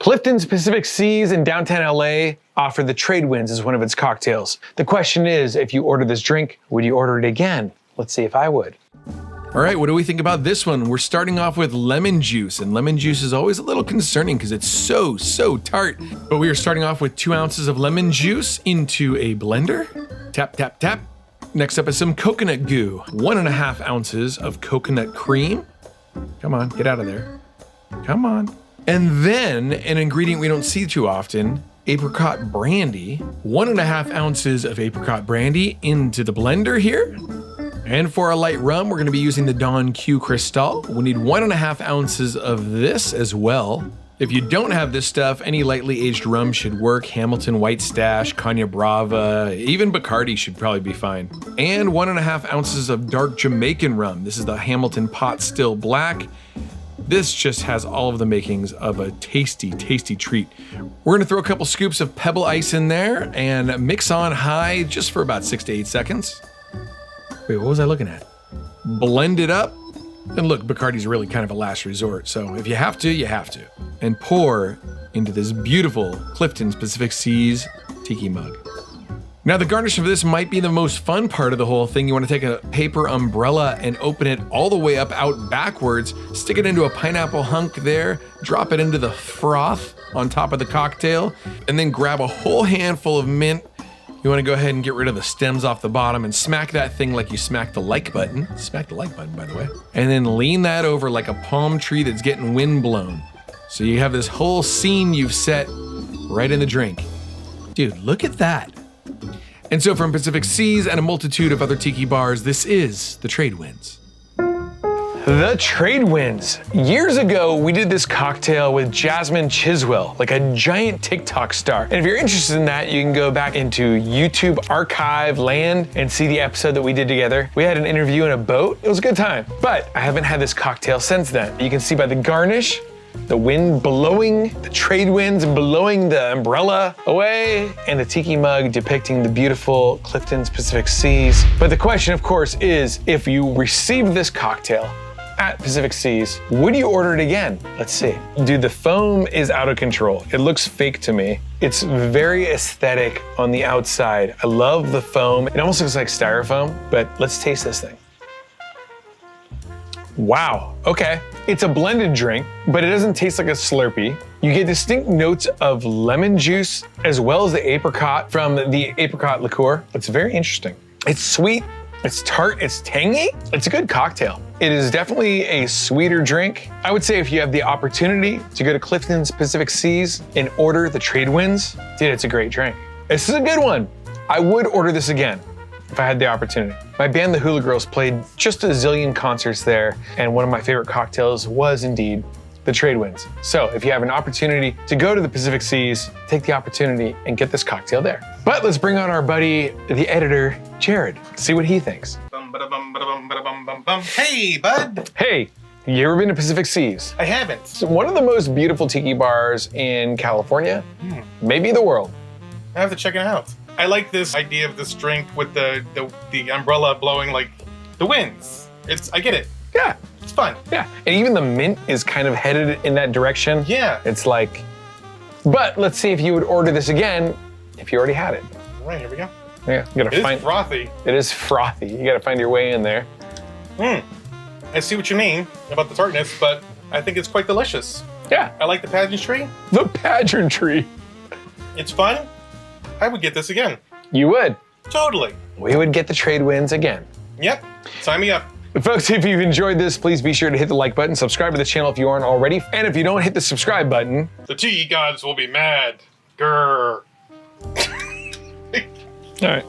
Clifton's Pacific Seas in downtown LA offer the Tradewinds as one of its cocktails. The question is, if you order this drink, would you order it again? Let's see if I would. All right, what do we think about this one? We're starting off with lemon juice, and lemon juice is always a little concerning because it's so tart. But we are starting off with 2 ounces of lemon juice into a blender. Tap, tap, tap. Next up is some coconut goo. 1.5 ounces of coconut cream. Come on, get out of there. Come on. And then an ingredient we don't see too often, apricot brandy. 1.5 ounces of apricot brandy into the blender here. And for our light rum, we're gonna be using the Don Q Cristal. We need 1.5 ounces of this as well. If you don't have this stuff, any lightly aged rum should work. Hamilton White Stash, Cognac Brava, even Bacardi should probably be fine. And 1.5 ounces of dark Jamaican rum. This is the Hamilton Pot Still Black. This just has all of the makings of a tasty treat. We're gonna throw a couple scoops of pebble ice in there and mix on high just for about 6 to 8 seconds. Wait, what was I looking at? Blend it up. And look, Bacardi's really kind of a last resort, so if you have to, you have to. And pour into this beautiful Clifton's Pacific Seas Tiki mug. Now the garnish of this might be the most fun part of the whole thing. You want to take a paper umbrella and open it all the way up out backwards, stick it into a pineapple hunk there, drop it into the froth on top of the cocktail, and then grab a whole handful of mint. You want to go ahead and get rid of the stems off the bottom and smack that thing like you smack the like button. Smack the like button, by the way. And then lean that over like a palm tree that's getting wind blown. So you have this whole scene you've set right in the drink. Dude, look at that. And so from Pacific Seas and a multitude of other tiki bars, this is the Tradewinds. The Tradewinds. Years ago, we did this cocktail with Jasmine Chiswell, like a giant TikTok star. And if you're interested in that, you can go back into YouTube archive land and see the episode that we did together. We had an interview in a boat. It was a good time. But I haven't had this cocktail since then. You can see by the garnish, the wind blowing, the Tradewinds blowing the umbrella away, and the tiki mug depicting the beautiful Clifton's Pacific Seas. But the question, of course, is if you received this cocktail at Pacific Seas, would you order it again? Let's see. Dude, the foam is out of control. It looks fake to me. It's very aesthetic on the outside. I love the foam. It almost looks like styrofoam, but let's taste this thing. Wow, okay. It's a blended drink, but it doesn't taste like a Slurpee. You get distinct notes of lemon juice as well as the apricot from the apricot liqueur. It's very interesting. It's sweet, it's tart, it's tangy. It's a good cocktail. It is definitely a sweeter drink. I would say if you have the opportunity to go to Clifton's Pacific Seas and order the Tradewinds, dude, it's a great drink. This is a good one. I would order this again if I had the opportunity. My band, the Hula Girls, played just a zillion concerts there, and one of my favorite cocktails was indeed the Tradewinds. So if you have an opportunity to go to the Pacific Seas, take the opportunity and get this cocktail there. But let's bring on our buddy, the editor, Jared, see what he thinks. Hey, bud. Hey, you ever been to Pacific Seas? I haven't. It's one of the most beautiful tiki bars in California, maybe the world. I have to check it out. I like this idea of this drink with the umbrella blowing like the winds. I get it. Yeah. It's fun. Yeah, and even the mint is kind of headed in that direction. Yeah. It's like, but let's see if you would order this again if you already had it. All right, here we go. Yeah, you gotta find. It's frothy. It is frothy. You gotta find your way in there. I see what you mean about the tartness, but I think it's quite delicious. Yeah. I like the pageantry. The pageantry. It's fun. I would get this again. You would. Totally. We would get the Tradewinds again. Yep. Sign me up. But folks, if you've enjoyed this, please be sure to hit the like button, subscribe to the channel if you aren't already, and if you don't hit the subscribe button, the Tiki gods will be mad. Grrr. all right.